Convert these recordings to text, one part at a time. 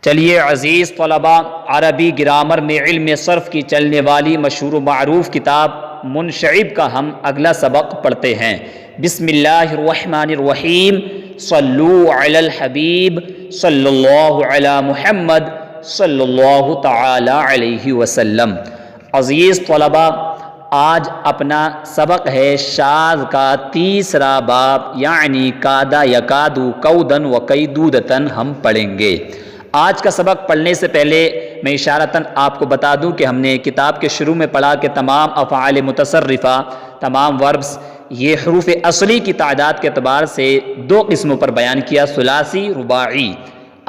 چلیے عزیز طلباء، عربی گرامر میں علم صرف کی چلنے والی مشہور و معروف کتاب منشعب کا ہم اگلا سبق پڑھتے ہیں۔ بسم اللہ الرحمن الرحیم، صلو علی الحبیب صلی اللہ علی محمد صلی اللہ تعالی علیہ وسلم۔ عزیز طلباء، آج اپنا سبق ہے شاذ کا تیسرا باب، یعنی کادا یکادو کودن و کیدودتن ہم پڑھیں گے۔ آج کا سبق پڑھنے سے پہلے میں اشارتاً آپ کو بتا دوں کہ ہم نے کتاب کے شروع میں پڑھا کہ تمام افعال متصرفہ، تمام وربس، یہ حروف اصلی کی تعداد کے اعتبار سے دو قسموں پر بیان کیا، ثلاثی، رباعی۔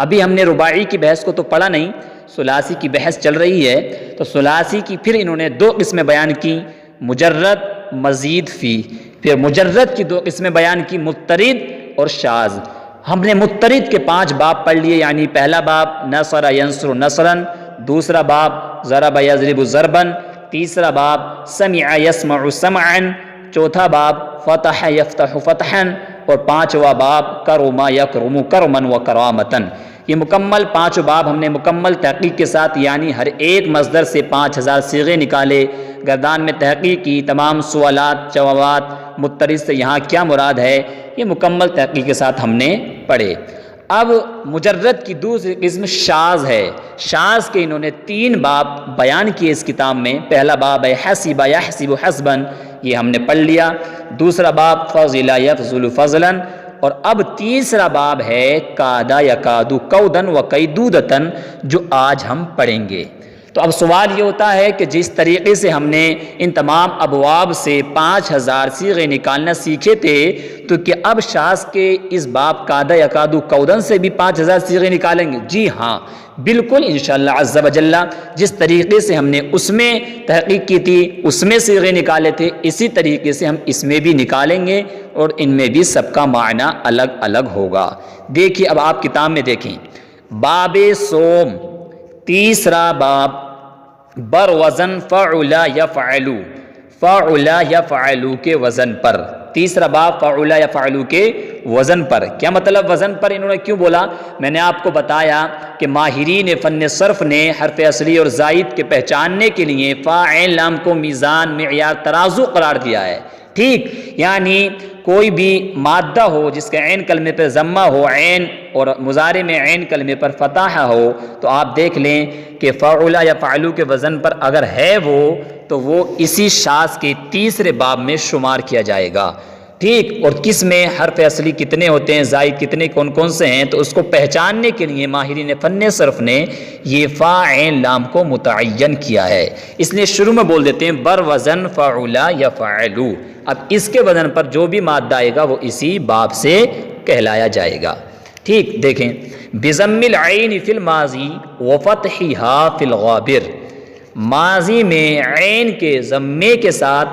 ابھی ہم نے رباعی کی بحث کو تو پڑھا نہیں، ثلاثی کی بحث چل رہی ہے، تو ثلاثی کی پھر انہوں نے دو قسمیں بیان کی، مجرد، مزید فی۔ پھر مجرد کی دو قسمیں بیان کی، مضطرد اور شاذ۔ ہم نے مضطرد کے 5 باب پڑھ لیے، یعنی پہلا باب نصر ینصر نصرا، دوسرا باب ضرب یضرب ضربا، تیسرا باب سمع یسمع سمعا، چوتھا باب فتح یفتح فتحا، اور 5واں باب کرم یکرم کرما و کرامتا۔ یہ مکمل 5 باب ہم نے مکمل تحقیق کے ساتھ، یعنی ہر ایک مصدر سے 5000 صیغے نکالے، گردان میں تحقیق کی، تمام سوالات جوابات، مضطرد سے یہاں کیا مراد ہے، یہ مکمل تحقیق کے ساتھ ہم نے پڑھے۔ اب مجرد کی دوسری قسم شاذ ہے۔ شاذ کے انہوں نے 3 باب بیان کیے اس کتاب میں۔ پہلا باب ہے حسب یحسب حسبا، یہ ہم نے پڑھ لیا۔ دوسرا باب فضل یفضل فضلا، اور اب تیسرا باب ہے کادا یکادو کودن و کیدودتن، جو آج ہم پڑھیں گے۔ تو اب سوال یہ ہوتا ہے کہ جس طریقے سے ہم نے ان تمام ابواب سے 5000 صیغے نکالنا سیکھے تھے، تو کہ اب شاذ کے اس باب کادا یکادو کودن سے بھی 5000 صیغے نکالیں گے؟ جی ہاں، بالکل انشاءاللہ عز و جل، جس طریقے سے ہم نے اس میں تحقیق کی تھی، اس میں صیغے نکالے تھے، اسی طریقے سے ہم اس میں بھی نکالیں گے، اور ان میں بھی سب کا معنی الگ الگ ہوگا۔ دیکھیے اب آپ کتاب میں دیکھیں، باب صوم، تیسرا باب بر وزن فعل یفعلو، فعل یفعلو کے وزن پر، تیسرا باب فعل یفعلو کے وزن پر۔ کیا مطلب وزن پر انہوں نے کیوں بولا؟ میں نے آپ کو بتایا کہ ماہرین فن صرف نے حرف اصلی اور زائد کے پہچاننے کے لیے فاعل لام کو میزان، معیار، ترازو قرار دیا ہے، ٹھیک؟ یعنی کوئی بھی مادہ ہو جس کے عین کلمے پر ضمہ ہو، عین، اور مضارع میں عین کلمے پر فتح ہو، تو آپ دیکھ لیں کہ فعل یا فعلو کے وزن پر اگر ہے وہ، تو وہ اسی شاذ کے تیسرے باب میں شمار کیا جائے گا، ٹھیک؟ اور کس میں حرف اصلی کتنے ہوتے ہیں، زائد کتنے، کون کون سے ہیں، تو اس کو پہچاننے کے لیے ماہرین فن صرف نے یہ فا عین لام کو متعین کیا ہے۔ اس لیے شروع میں بول دیتے ہیں بر وزن فعل یفعلو۔ اب اس کے وزن پر جو بھی مادہ آئے گا وہ اسی باب سے کہلایا جائے گا، ٹھیک؟ دیکھیں، بضم العین فی الماضی وفتحها فی الغابر، ماضی میں عین کے ضمے کے ساتھ،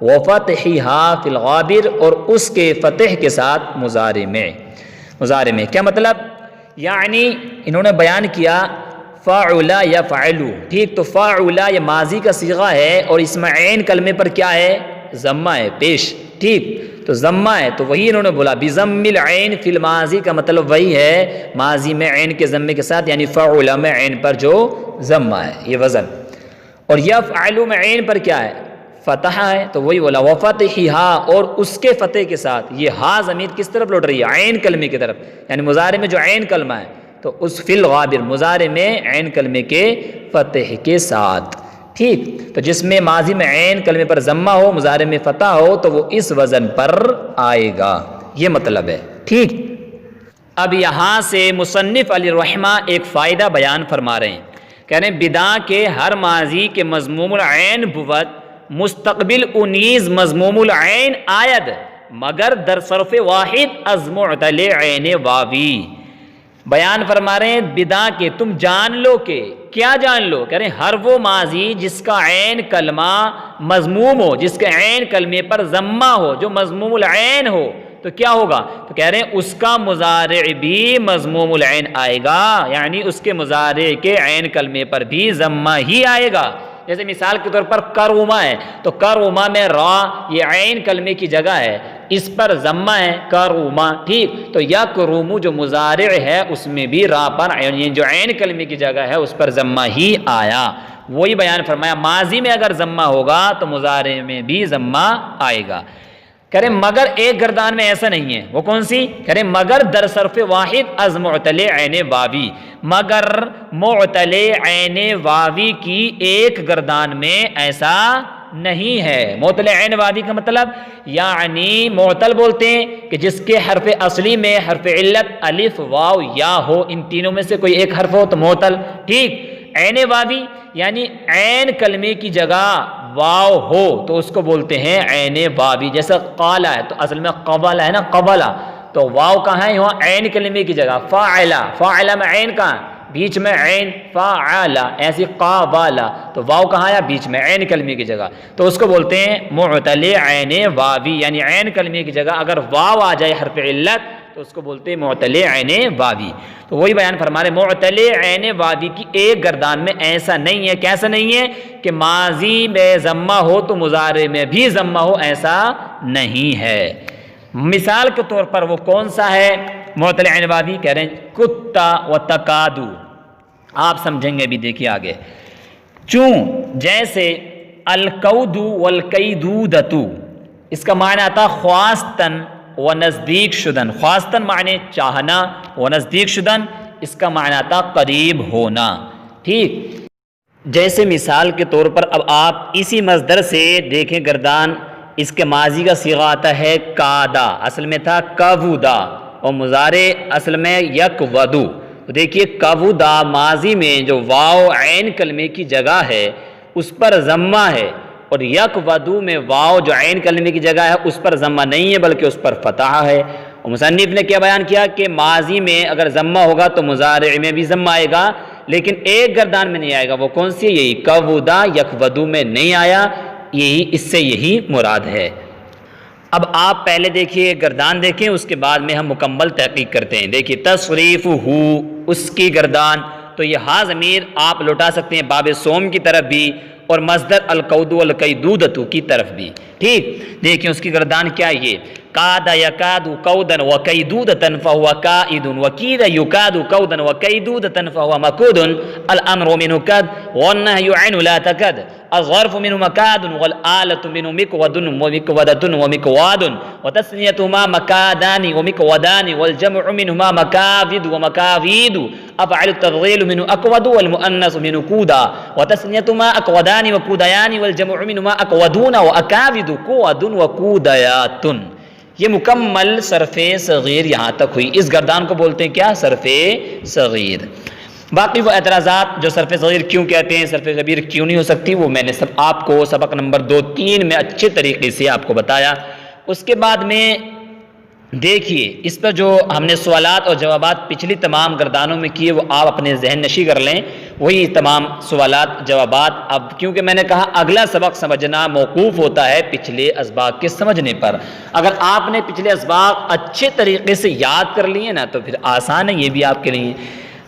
وفتحها فی الغابر، اور اس کے فتح کے ساتھ مضارع میں۔ مضارع میں کیا مطلب؟ یعنی انہوں نے بیان کیا فعل یفعلو، ٹھیک؟ تو فعل یہ ماضی کا صیغہ ہے، اور اس میں عین کلمے پر کیا ہے؟ ضمہ ہے، پیش، ٹھیک؟ تو ضمہ ہے، تو وہی انہوں نے بولا بضم العین فی الماضی کا مطلب وہی ہے، ماضی میں عین کے ضمے کے ساتھ، یعنی فعل میں عین پر جو ضمہ ہے، یہ وزن۔ اور یفعلو میں عین پر کیا ہے؟ فتح ہے، تو وہی بولا وفتحها، اور اس کے فتح کے ساتھ۔ یہ ہا ضمیر کس طرف لوٹ رہی ہے؟ عین کلمے کی طرف، یعنی مضارع میں جو عین کلمہ ہے، تو اس فی الغابر، مضارع میں عین کلمے کے فتح کے ساتھ، ٹھیک؟ تو جس میں ماضی میں عین کلمے پر ضمہ ہو، مضارع میں فتح ہو، تو وہ اس وزن پر آئے گا، یہ مطلب ہے، ٹھیک؟ اب یہاں سے مصنف علی الرحمہ ایک فائدہ بیان فرما رہے ہیں، کہہ رہے ہیں بدا کے ہر ماضی کے مضموم العین بود، مستقبل انیز مضموم العین آید، مگر در صرف واحد از معتل عین واوی۔ بیان فرما رہے ہیں بدا کے تم جان لو، کہ کیا جان لو؟ کہہ رہے ہیں ہر وہ ماضی جس کا عین کلمہ مضموم ہو، جس کے عین کلمے پر ضمہ ہو، جو مضموم العین ہو، تو کیا ہوگا؟ تو کہہ رہے ہیں اس کا مضارع بھی مضموم العین آئے گا، یعنی اس کے مضارع کے عین کلمے پر بھی ضمہ ہی آئے گا۔ جیسے مثال کے طور پر کرما ہے تو کرما میں را یہ عین کلمے کی جگہ ہے، اس پر ضمہ ہے کرما، ٹھیک، تو یکرم جو مضارع ہے اس میں بھی را پر جو عین کلمے کی جگہ ہے اس پر ضمہ ہی آیا۔ وہی بیان فرمایا ماضی میں اگر ضمہ ہوگا تو مضارع میں بھی ضمہ آئے گا۔ کریں مگر ایک گردان میں ایسا نہیں ہے، وہ کون سی؟ کریں مگر در صرف واحد از معتل عین واوی، مگر معتل عین واوی کی ایک گردان میں ایسا نہیں ہے۔ معتل عین واوی کا مطلب یعنی معتل بولتے ہیں کہ جس کے حرف اصلی میں حرف علت الف واو یا ہو، ان تینوں میں سے کوئی ایک حرف ہو تو معتل، ٹھیک۔ عین واوی یعنی عین کلمے کی جگہ واو ہو تو اس کو بولتے ہیں عین واوی، جیسا قالا ہے تو اصل میں قبلا ہے نا، قبلا تو واو کہاں ہے؟ یہاں عین کلمے کی جگہ فاعلا، فاعلا میں عین کہاں؟ بیچ میں عین، فاعلا، ایسی قابلا تو واو کہاں آیا؟ بیچ میں عین کلمے کی جگہ، تو اس کو بولتے ہیں معتل عین واوی، یعنی عین کلمے کی جگہ اگر واو آ جائے حرف علت تو اس کو بولتے ہیں معتل عین واوی۔ تو وہی بیان فرما رہے معتل عین واوی کی ایک گردان میں ایسا نہیں ہے، کیسا نہیں ہے؟ کہ ماضی میں ضمہ ہو تو مضارع میں بھی ضمہ ہو، ایسا نہیں ہے۔ مثال کے طور پر وہ کون سا ہے معتل عین واوی؟ کہہ رہے ہیں کتا و تکادو، آپ سمجھیں گے بھی، دیکھیے آگے، چوں جیسے الکود والکیدودۃ، اس کا معنی آتا خواستن و نزدیک شدن، خواستن معنی چاہنا، و نزدیک شدن اس کا معنی آتا قریب ہونا، ٹھیک۔ جیسے مثال کے طور پر اب آپ اسی مصدر سے دیکھیں گردان، اس کے ماضی کا صیغہ آتا ہے کادا، اصل میں تھا کودا، اور مضارع اصل میں یکودو۔ تو دیکھیے کودا ماضی میں جو واو عین کلمے کی جگہ ہے اس پر ضمہ ہے، اور یکودو میں واو جو عین کلمے کی جگہ ہے اس پر ضمہ نہیں ہے بلکہ اس پر فتح ہے۔ اور مصنف نے کیا بیان کیا کہ ماضی میں اگر ضمہ ہوگا تو مضارع میں بھی ضمہ آئے گا، لیکن ایک گردان میں نہیں آئے گا، وہ کون سی؟ یہی کودا، یکودو میں نہیں آیا، یہی اس سے یہی مراد ہے۔ اب آپ پہلے دیکھیے گردان دیکھیں، اس کے بعد میں ہم مکمل تحقیق کرتے ہیں۔ دیکھیے تصریف ہو، اس کی گردان، تو یہ ہا ضمیر آپ لوٹا سکتے ہیں باب سوم کی طرف بھی اور مصدر الکود والکیدودۃ کی طرف بھی، ٹھیک۔ دیکھیں اس کی گردان کیا ہے، یہ کاد یکاد کودا وکیدودۃ فهو کائد، وکید یکاد کودا وکیدودۃ فهو مکود، الامر منه کد والنهی عنه لا تکد، الظرف منه مکاد والآلة منه مکود ومکودۃ ومکواد، وتثنیتهما مکادان ومکودان، والجمع منهما مکاود ومکاوید، افعل التفضیل منه اکود والمؤنث منه کودا، وتثنیتهما اکودان وکودیان، والجمع منهما اکودون واکاود کود وکودیات۔ یہ مکمل صرف صغیر یہاں تک ہوئی، اس گردان کو بولتے ہیں کیا؟ صرف صغیر۔ باقی وہ اعتراضات جو صرف صغیر کیوں کہتے ہیں، صرف کبیر کیوں نہیں ہو سکتی، وہ میں نے سب آپ کو سبق نمبر 2-3 میں اچھے طریقے سے آپ کو بتایا۔ اس کے بعد میں دیکھیے اس پر جو ہم نے سوالات اور جوابات پچھلی تمام گردانوں میں کیے وہ آپ اپنے ذہن نشی کر لیں، وہی تمام سوالات جوابات۔ اب کیونکہ میں نے کہا اگلا سبق سمجھنا موقوف ہوتا ہے پچھلے اسباق کے سمجھنے پر، اگر آپ نے پچھلے اسباق اچھے طریقے سے یاد کر لیے نا تو پھر آسان ہے یہ بھی آپ کے لیے۔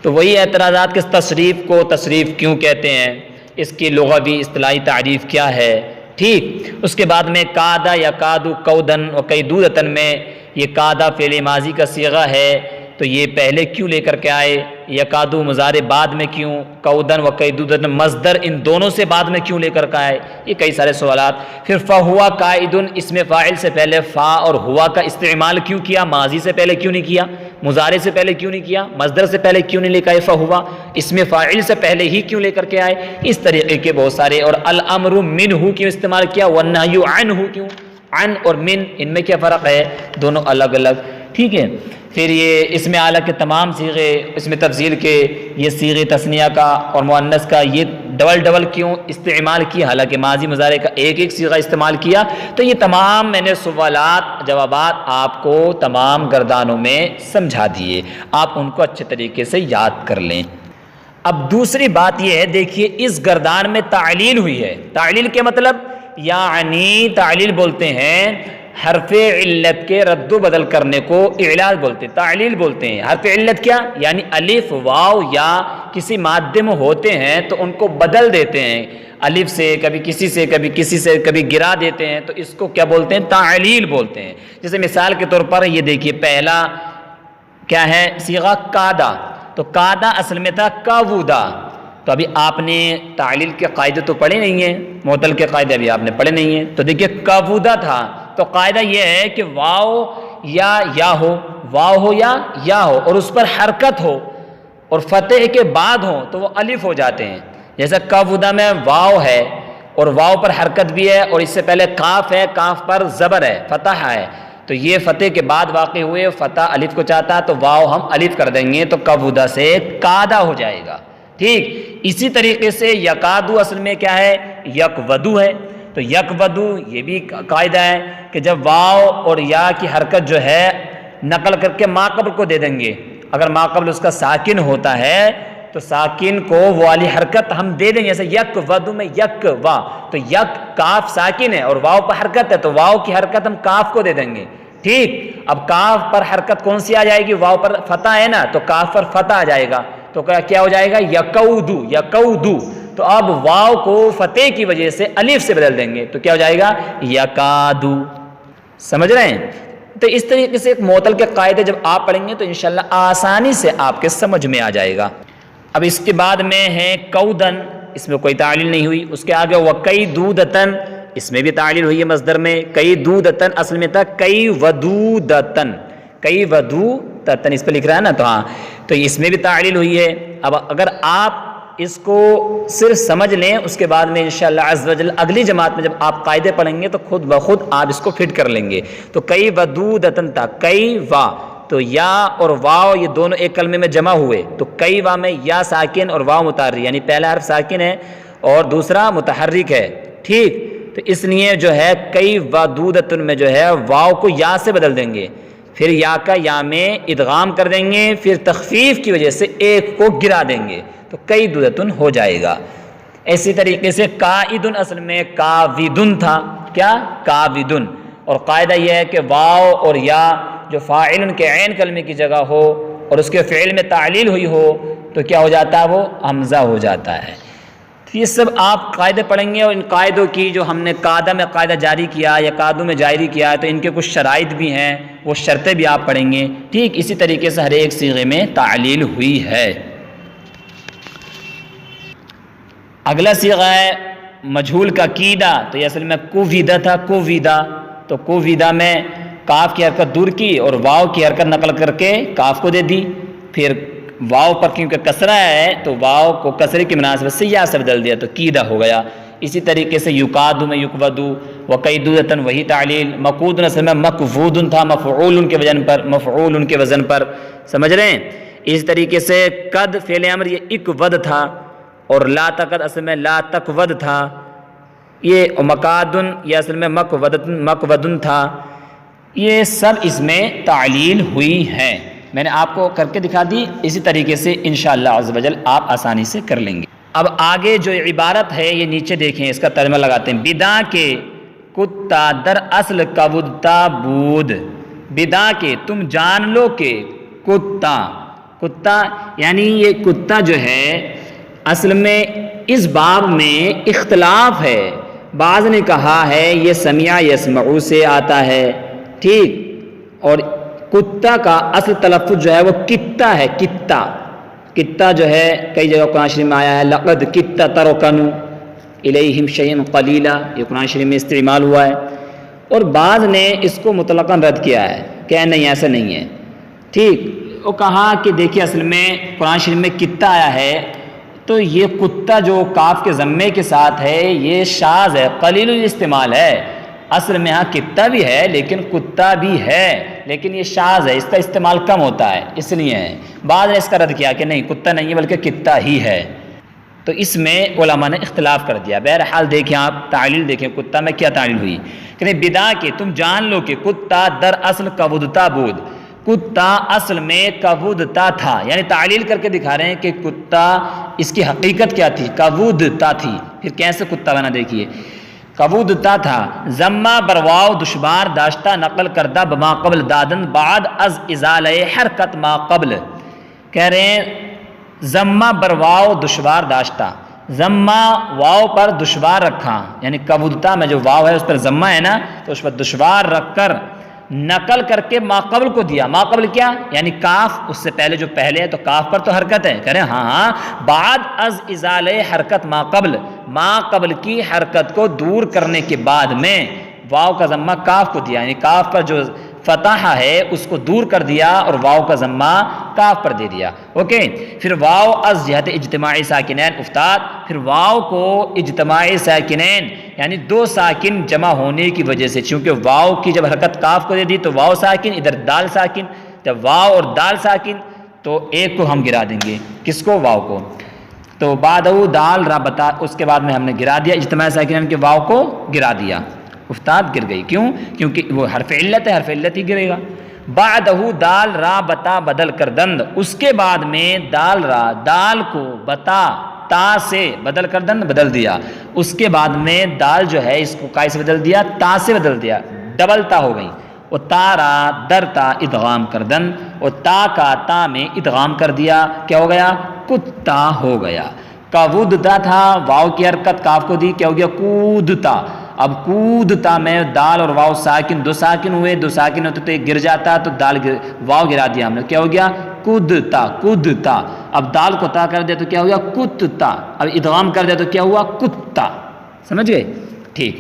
تو وہی اعتراضات کے تصریف کو تصریف کیوں کہتے ہیں، اس کی لغوی اصطلاحی تعریف کیا ہے، ٹھیک۔ اس کے بعد میں کادا یا کادو کودن و کیدودتن میں یہ کادا فعل ماضی کا صیغہ ہے تو یہ پہلے کیوں لے کر کے آئے، یکادو مضارع بعد میں کیوں، کودن و کیدودن مصدر ان دونوں سے بعد میں کیوں لے کر کے آئے، یہ کئی سارے سوالات۔ پھر فہوا قائدن، اس میں فاعل سے پہلے فا اور ہوا کا استعمال کیوں کیا، ماضی سے پہلے کیوں نہیں کیا، مضارع سے پہلے کیوں نہیں کیا، مصدر سے پہلے کیوں نہیں لے کے آئے فہوا، اس میں فاعل سے پہلے ہی کیوں لے کر کے آئے، اس طریقے کے بہت سارے۔ اور الامر منہ کیوں استعمال کیا، والنہی عنہ کیوں، عن اور من ان میں کیا فرق ہے، دونوں الگ الگ، ٹھیک ہے۔ پھر یہ اس میں اعلیٰ کے تمام صیغے، اس میں تفضیل کے یہ صیغے تثنیہ کا اور مؤنث کا یہ ڈبل کیوں استعمال کیا، حالانکہ ماضی مضارع کا ایک ایک صیغہ استعمال کیا۔ تو یہ تمام میں نے سوالات جوابات آپ کو تمام گردانوں میں سمجھا دیے، آپ ان کو اچھے طریقے سے یاد کر لیں۔ اب دوسری بات یہ ہے، دیکھیے اس گردان میں تعلیل ہوئی ہے، تعلیل کے مطلب یعنی تعلیل بولتے ہیں حرف علت کے رد و بدل کرنے کو اعلال بولتے ہیں، تعلیل بولتے ہیں۔ حرف علت کیا یعنی الف واو یا کسی مادے میں ہوتے ہیں تو ان کو بدل دیتے ہیں، الف سے، کبھی کسی سے، کبھی کسی سے، کبھی گرا دیتے ہیں، تو اس کو کیا بولتے ہیں؟ تعلیل بولتے ہیں۔ جیسے مثال کے طور پر یہ دیکھیے، پہلا کیا ہے؟ صیغہ قادہ، تو قادہ اصل میں تھا قودا۔ تو ابھی آپ نے تعلیل کے قاعدے تو پڑھے نہیں ہیں، معطل کے قاعدے ابھی آپ نے پڑھے نہیں ہیں، تو دیکھیے قودا تھا، تو قاعدہ یہ ہے کہ واو یا ہو، واو ہو یا ہو، اور اس پر حرکت ہو اور فتح کے بعد ہو تو وہ الف ہو جاتے ہیں۔ جیسا قودا میں واو ہے اور واو پر حرکت بھی ہے، اور اس سے پہلے کاف ہے، کاف پر زبر ہے، فتح ہے، تو یہ فتح کے بعد واقع ہوئے، فتح الف کو چاہتا تو واو ہم الف کر دیں گے، تو قودا سے قادہ ہو جائے گا۔ ٹھیک اسی طریقے سے یکادو اصل میں کیا ہے؟ یکودو ہے، تو یکودو یہ بھی قاعدہ ہے کہ جب واو اور یا کی حرکت جو ہے نقل کر کے ما قبل کو دے دیں گے، اگر ما قبل اس کا ساکن ہوتا ہے تو ساکن کو وہ والی حرکت ہم دے دیں گے، جیسے یک ودو میں یک وا، تو یک کاف ساکن ہے اور واو پر حرکت ہے، تو واو کی حرکت ہم کاف کو دے دیں گے۔ ٹھیک، اب کاف پر حرکت کون سی آ جائے گی؟ واو پر فتح ہے نا، تو کاف پر فتح آ جائے گا، تو کیا ہو جائے گا؟ یکودو، یکودو۔ تو اب واو کو فتح کی وجہ سے الف سے بدل دیں گے، تو کیا ہو جائے گا؟ یکادو۔ سمجھ رہے ہیں؟ تو اس طریقے سے ایک معطل کے قاعدے جب آپ پڑھیں گے تو انشاءاللہ آسانی سے آپ کے سمجھ میں آ جائے گا۔ اب اس کے بعد میں ہے قودن، اس میں کوئی تعلیل نہیں ہوئی۔ اس کے آگے وقیدودتن، اس میں بھی تعلیل ہوئی ہے مصدر میں۔ قیدودتن اصل میں تھا کئی ودودتن، کئی ودودتن، اس پہ لکھ رہا ہے نا، تو ہاں، تو اس میں بھی تعلیل ہوئی ہے۔ اب اگر آپ اس کو صرف سمجھ لیں، اس کے بعد میں انشاءاللہ عز و جل اگلی جماعت میں جب آپ قاعدے پڑھیں گے تو خود بخود آپ اس کو فٹ کر لیں گے۔ تو کئی ودودتن تھا، کئی وا، تو یا اور واو یہ دونوں ایک کلمے میں جمع ہوئے، تو کئی وا میں یا ساکن اور واو متحرک، یعنی پہلا حرف ساکن ہے اور دوسرا متحرک ہے۔ ٹھیک، تو اس لیے جو ہے کئی ودودتن میں جو ہے واو کو یا سے بدل دیں گے، پھر یا کا یا میں ادغام کر دیں گے، پھر تخفیف کی وجہ سے ایک کو گرا دیں گے، تو کئی دودتن ہو جائے گا۔ اسی طریقے سے قائدن اصل میں کاویدن تھا، کیا؟ کاویدن، اور قاعدہ یہ ہے کہ واو اور یا جو فاعل کے عین کلمے کی جگہ ہو اور اس کے فعل میں تعلیل ہوئی ہو تو کیا ہو جاتا ہے؟ وہ حمزہ ہو جاتا ہے۔ تو یہ سب آپ قاعدے پڑھیں گے، اور ان قاعدوں کی جو ہم نے قاعدہ میں قاعدہ جاری کیا یا قاعدوں میں جاری کیا ہے تو ان کے کچھ شرائط بھی ہیں، وہ شرطیں بھی آپ پڑھیں گے۔ ٹھیک اسی طریقے سے ہر ایک صیغے میں تعلیل ہوئی ہے۔ اگلا صیغہ ہے مجہول کا قیدہ، تو یہ اصل میں کویدہ تھا، کویدہ، تو کویدہ میں کاف کی حرکت دور کی اور واو کی حرکت نقل کر کے کاف کو دے دی، پھر واو پر کیونکہ کسرہ ہے تو واو کو کسرے کی مناسبت سے یا سے بدل دیا تو قیدہ ہو گیا۔ اسی طریقے سے یقادو میں یقودو، وقیدودتن وہی تعلیل، مقودن اصل میں مقفودن تھا، مفعول کے وزن پر، مفعول کے وزن پر، سمجھ رہے ہیں؟ اس طریقے سے قد فعل امر یہ اقود تھا، اور لا تقد اصل میں لا تقود تھا، یہ مقادن یہ اصل میں مقودن تھا، یہ سب اس میں تعلیل ہوئی ہے۔ میں نے آپ کو کر کے دکھا دی، اسی طریقے سے انشاءاللہ عز و جل آپ آسانی سے کر لیں گے۔ اب آگے جو عبارت ہے یہ نیچے دیکھیں، اس کا ترجمہ لگاتے ہیں۔ بدا کے کتا در اصل کودتا بود، بدا کے تم جان لو کہ کتا، کتا یعنی یہ کتا جو ہے اصل میں اس باب میں اختلاف ہے، بعض نے کہا ہے یہ سمع یسمعو سے آتا ہے، ٹھیک، اور کتا کا اصل تلفظ جو ہے وہ کتا ہے، کتا، کتا جو ہے کئی جگہ قرآن شریف میں آیا ہے، لقد کتا ترکنو الیہم شیئا قلیلا، یہ قرآن شریف میں استعمال ہوا ہے، اور بعض نے اس کو مطلقاً رد کیا ہے کہ نہیں ایسا نہیں ہے، ٹھیک، وہ کہا کہ دیکھیے اصل میں قرآن شریف میں کتا آیا ہے تو یہ کتا جو کاف کے ضمے کے ساتھ ہے یہ شاذ ہے، قلیل الاستعمال ہے، اصل میں ہاں کتا بھی ہے لیکن کتا بھی ہے، لیکن یہ شاذ ہے، اس کا استعمال کم ہوتا ہے، اس لیے ہے۔ بعض نے اس کا رد کیا کہ نہیں کتا نہیں ہے بلکہ کتا ہی ہے، تو اس میں علماء نے اختلاف کر دیا۔ بہرحال دیکھیں آپ تعلیل دیکھیں کتا میں کیا تعلیل ہوئی کہ نہیں، بدا کے تم جان لو کہ کتا در اصل کودتا بود، کتا اصل میں کودتا تھا، یعنی تعلیل کر کے دکھا رہے ہیں کہ کتا اس کی حقیقت کیا تھی، کودتا تھی، پھر کیسے کتا بنا دیکھیے، کودتا تھا، ضمہ برواو دشبار داشتہ نقل کردہ بما قبل دادن بعد از ازالہ حرکت ما قبل، کہہ رہے ہیں ضمہ بر واو دشوار داشتہ، ضمہ واو پر دشوار رکھا، یعنی کبودتا میں جو واو ہے اس پر ضمہ ہے نا، تو اس پر دشوار رکھ کر نقل کر کے ماقبل کو دیا۔ ماقبل کیا؟ یعنی کاف، اس سے پہلے جو پہلے ہے تو کاف پر تو حرکت ہے، کہہ رہے ہیں ہاں بعد از ازالہ حرکت ماقبل، ماقبل کی حرکت کو دور کرنے کے بعد میں واو کا ضمہ کاف کو دیا، یعنی کاف پر جو فتح ہے اس کو دور کر دیا اور واو کا ضمہ کاف پر دے دیا۔ اوکے، پھر واو از جہت اجتماعی ساکنین افتاد، پھر واو کو اجتماعی ساکنین یعنی دو ساکن جمع ہونے کی وجہ سے، چونکہ واو کی جب حرکت کاف کو دے دی تو واو ساکن، ادھر دال ساکن، جب واو اور دال ساکن تو ایک کو ہم گرا دیں گے، کس کو؟ واو کو۔ تو بعدہ دال را بتا، اس کے بعد میں ہم نے گرا دیا اجتماعی ساکنین کے واو کو گرا دیا، افتاد گر گئی، کیوں؟ کیونکہ وہ حرف علت ہے، حرف علت ہی گرے گا۔ بعدہ دال را بتا بدل کر دند، اس کے بعد میں دال را، دال کو بتا تا سے بدل کر دند بدل دیا، اس کے بعد میں دال جو ہے اس کو کائی سے بدل دیا؟ تا سے بدل دیا، ڈبل تا ہو گئی۔ اور تارا در تا ادغام کر دن، اور تا کا تا میں ادغام کر دیا، کیا ہو گیا؟ کتا ہو گیا۔ کودتا تھا، واو کی حرکت کاف کو دی، کیا ہو گیا؟ کودتا۔ اب کودتا میں دال اور واو ساکن، دو ساکن ہوئے، دو ساکن ہوتے تو ایک گر جاتا تو دال واو گرا دیا ہم نے، کیا ہو گیا؟ کودتا، کودتا۔ اب دال کو تا کر دیا تو کیا ہو گیا؟ کتا۔ اب ادغام کر دیا تو کیا ہوا؟ کتا۔ سمجھ گئے؟ ٹھیک،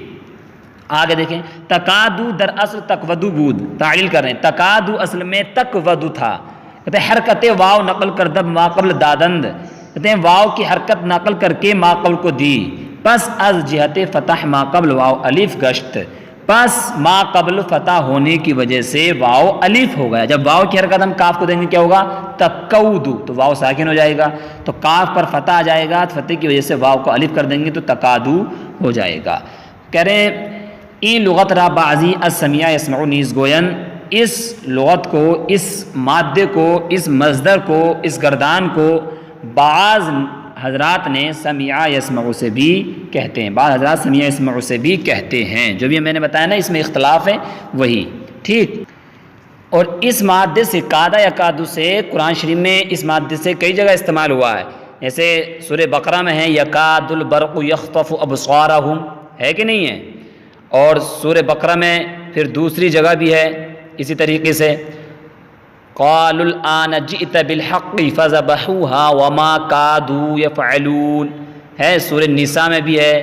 آگے دیکھیں، تکادو در اصل تکودو بود، تعلیل کر رہے ہیں، تکادو اصل میں تکودو تھا، کہتے ہیں حرکت واو نقل کر دب ماقبل دادند، کہتے ہیں واو کی حرکت نقل کر کے ماقبل کو دی، پس از جہت فتح ماقبل واو الف گشت، پس ماقبل فتح ہونے کی وجہ سے واو الف ہو گیا۔ جب واو کی حرکت ہم کاف کو دیں گے کیا ہوگا؟ تکودو، تو واو ساکن ہو جائے گا، تو کاف پر فتح آ جائے گا، فتح کی وجہ سے واو کو الف کر دیں گے تو تکادو ہو جائے گا۔ کہہ رہے ہیں ای لغت را بعضی السمیع یسمعو نیز گوین، اس لغت کو، اس مادے کو، اس مصدر کو، اس گردان کو بعض حضرات نے سمیع یسمعو سے بھی کہتے ہیں، بعض حضرات سمیع یسمعو سے بھی کہتے ہیں، جو بھی میں نے بتایا نا اس میں اختلاف ہے وہی، ٹھیک۔ اور اس مادے سے کادا یا کادو سے قرآن شریف میں اس مادے سے کئی جگہ استعمال ہوا ہے، جیسے سورہ بقرہ میں ہے یکاد البرق یخطف ابصارہم، ہے کہ نہیں ہے؟ اور سورہ بقرہ میں پھر دوسری جگہ بھی ہے اسی طریقے سے، قالوا الآن جئت بالحق فذبحوها وما كادوا يفعلون، ہے سورہ نساء میں بھی ہے،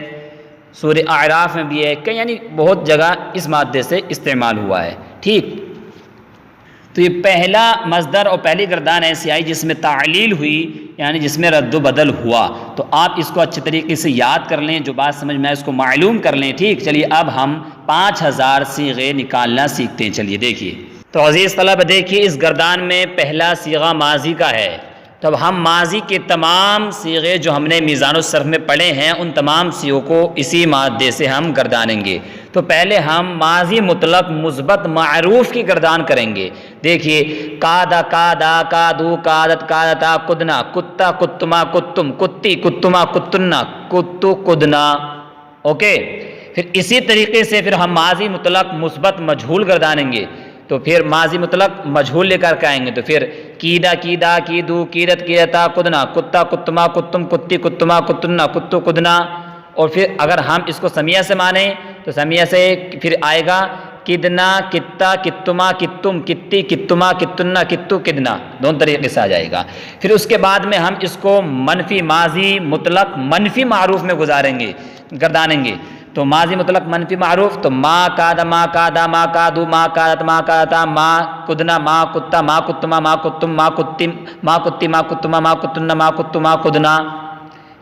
سورہ اعراف میں بھی ہے، کہ یعنی بہت جگہ اس مادے سے استعمال ہوا ہے، ٹھیک۔ تو یہ پہلا مصدر اور پہلی گردان ایسی آئی جس میں تعلیل ہوئی، یعنی جس میں رد و بدل ہوا، تو آپ اس کو اچھے طریقے سے یاد کر لیں، جو بات سمجھ میں آئے اس کو معلوم کر لیں، ٹھیک۔ چلیے اب ہم 5000 صیغے نکالنا سیکھتے ہیں، چلیے دیکھیے۔ تو عزیز طلبہ دیکھیے اس گردان میں پہلا صیغہ ماضی کا ہے، تو اب ہم ماضی کے تمام صیغے جو ہم نے میزان الصرف میں پڑھے ہیں ان تمام صیغوں کو اسی مادے سے ہم گردانیں گے۔ تو پہلے ہم ماضی مطلق مثبت معروف کی گردان کریں گے۔ دیکھیے کادا کادا، کادو کادت، کادتا، کدنا، کتا کتما، کتم، کتی کتما، کتنا، کتو کدنا، اوکے۔ پھر اسی طریقے سے پھر ہم ماضی مطلق مثبت مجہول گردانیں گے، تو پھر ماضی مطلق مجہول لے کر کے آئیں گے، تو پھر کیدا کیدا، کیدو کیدت، کیدتا، کدنا، کتا کتما، کتم، کتی کتما، کتنا، کتو کدنا۔ اور پھر اگر ہم اس کو سمیہ سے مانیں تو سمیہ سے پھر آئے گا کدنا، کتا، کتما، کتم، کتی، کتما، کتنا، کتو، کدنا، دونوں طریقے سے آ جائے گا۔ پھر اس کے بعد میں ہم اس کو منفی ماضی مطلق منفی معروف میں گزاریں گے، گردانیں گے۔ تو ماضی مطلق منفی معروف، تو ما کادا، ما کادا، ما کادو، ما کادت، ما کادتا، ما کدنا، ما کتا، ما کتما، ما کتم، ما کتم، ما کتی، ما کتما، ما کتنا، ما کتو، ما کدنا۔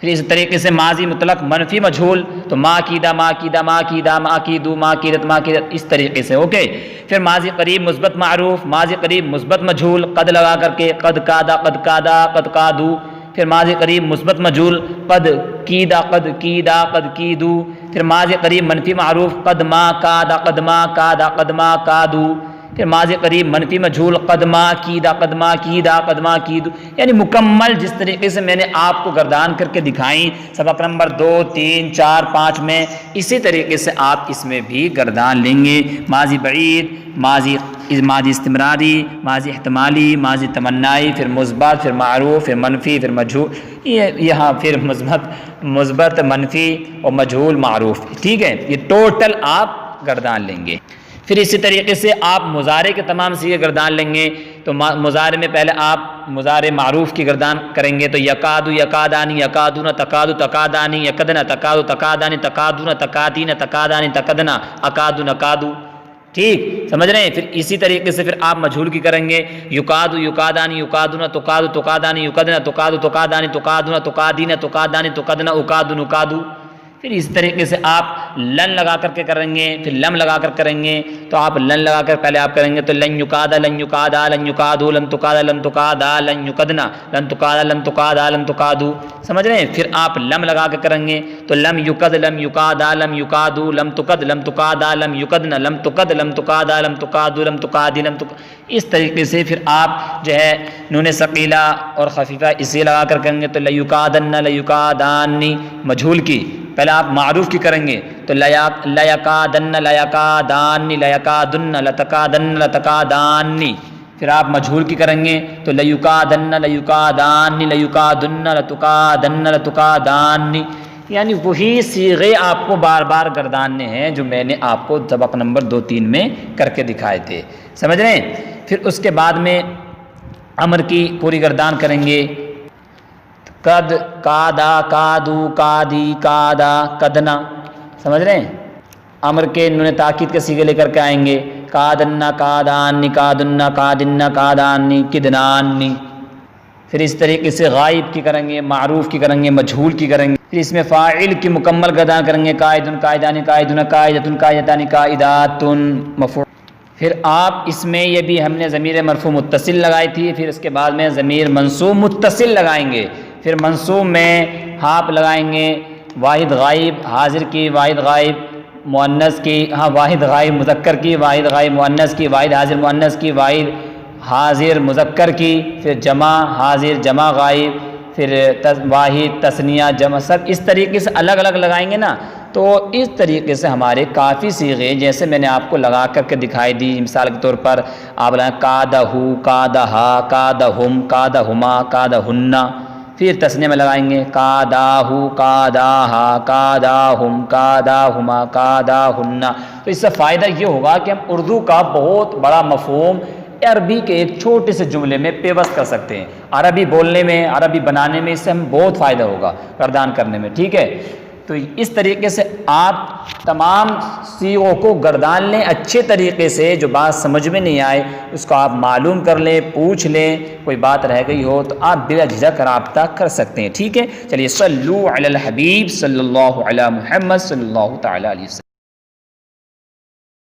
پھر اس طریقے سے ماضی مطلق منفی مجہول، تو ما کیدا، ما کیدا، ما کیدا، ما کیدو، ما کیدت، ما کیدت، اس طریقے سے، اوکے۔ پھر ماضی قریب مثبت معروف، ماضی قریب مثبت مجہول، قد لگا کر کے قد کادا، قد کادا، قد کادو۔ پھر ماضی قریب مثبت مجہول قد کیدا، قد کیدا، قد کیدو۔ پھر ماضی قریب منفی معروف قد ما کادا، قد ما کادا، قد ما کادو۔ پھر ماضی قریب منفی مجھول قدمہ کیدا قدمہ کیدا قدمہ کیدو، یعنی مکمل جس طریقے سے میں نے آپ کو گردان کر کے دکھائیں سبق نمبر 2 3 4 5 میں، اسی طریقے سے آپ اس میں بھی گردان لیں گے۔ ماضی بعید، ماضی استمراری، ماضی احتمالی، ماضی تمنائی، پھر مثبت، پھر معروف، پھر منفی، پھر مجھول، یہاں پھر مثبت منفی اور مجھول معروف، ٹھیک ہے، یہ ٹوٹل آپ گردان لیں گے۔ پھر اسی طریقے سے آپ مضارع کے تمام صیغے گردان لیں گے، تو مضارع میں پہلے آپ مضارع معروف کی گردان کریں گے تو یکادو یکادانی یکادون تکادو تکادانی یکدنا تکادو تکادانی تکادون تکادین تکادانی تکدنا اکادو نکادو، ٹھیک سمجھ رہے ہیں۔ پھر اسی طریقے سے پھر آپ مجھول کی کریں گے، یکادو یکادانی یکادون تکادو تکادانی یکدنا تکادو تکادانی تکادون تکادین تکادانی تکدنا اکادو نکادو۔ پھر اس طریقے سے آپ لن لگا کر کے کریں گے، پھر لم لگا کر کریں گے، تو آپ لن لگا کر پہلے آپ کریں گے تو لن یکادا لن یکادا لن یکادو لن تکادا لن تکادا لن یکدنا لن تکادا لن تکادا لن تکادو، سمجھ رہے ہیں۔ پھر آپ لم لگا کے کریں گے تو لم یکد لم یکادا لم یکادو لم تکد لم تکادا لم یکدنا لم تکد لم تکادا لم تکادو لم تکادی لم تک، اس طریقے سے پھر آپ جو ہے نون ثقیلہ اور خفیفہ اسے لگا کر کریں گے تو لیکادن لیکادانی مجھول کی پہلے آپ معروف کی کریں گے تو لیکادن لیکادانی لیکادن لتکادن لتکادانی، پھر آپ مجھول کی کریں گے تو لیکادن لیکادانی لیکادن لتکادن لتکادانی، یعنی وہی صیغے آپ کو بار بار گرداننے ہیں جو میں نے آپ کو سبق نمبر 2 3 میں کر کے دکھائے تھے، سمجھ رہے ہیں۔ پھر اس کے بعد میں امر کی پوری گردان کریں گے، قد کادا کادو کادی کادا کدنا، سمجھ رہے ہیں۔ امر کے نون تاکید کے صیغے لے کر کے آئیں گے، کادنا کادانی کادنا کادنا کادانی کدنانی۔ پھر اس طریقے سے غائب کی کریں گے، معروف کی کریں گے، مجھول کی کریں گے، پھر اس میں فاعل کی مکمل گردان کریں گے، قائدن قائدانی قائدون قائدتن قائدتانی قائداتن مفعول۔ پھر آپ اس میں یہ بھی ہم نے ضمیر مرفوع متصل لگائی تھی، پھر اس کے بعد میں ضمیر منصوب متصل لگائیں گے، پھر منصوب میں ہاپ لگائیں گے، واحد غائب حاضر کی، واحد غائب مؤنث کی، واحد غائب مذکر کی، واحد غائب مؤنث کی، واحد حاضر مؤنث کی، واحد حاضر مذکر کی، پھر جمع حاضر جمع غائب، پھر واحد تثنیہ جمع، سب اس طریقے سے الگ الگ لگائیں گے نا، تو اس طریقے سے ہمارے کافی صیغے جیسے میں نے آپ کو لگا کر کے دکھائی دی، مثال کے طور پر آپ لگائیں کادہو کادہا کادہم کادہما کادہنہ، پھر تثنیہ میں لگائیں گے کاداہو کاداہا کاداہم کاداہما کاداہنہ۔ تو اس سے فائدہ یہ ہوگا کہ ہم اردو کا بہت بڑا مفہوم عربی کے ایک چھوٹے سے جملے میں پیوست کر سکتے ہیں، عربی بولنے میں، عربی بنانے میں، اس سے ہم بہت فائدہ ہوگا گردان کرنے میں، ٹھیک ہے۔ تو اس طریقے سے آپ تمام صیغوں کو گردان لیں اچھے طریقے سے، جو بات سمجھ میں نہیں آئے اس کو آپ معلوم کر لیں، پوچھ لیں، کوئی بات رہ گئی ہو تو آپ بلا جھجک رابطہ کر سکتے ہیں، ٹھیک ہے۔ چلیے صلو علی الحبیب صلی اللہ علی محمد صلی اللہ تعالی علیہ وسلم۔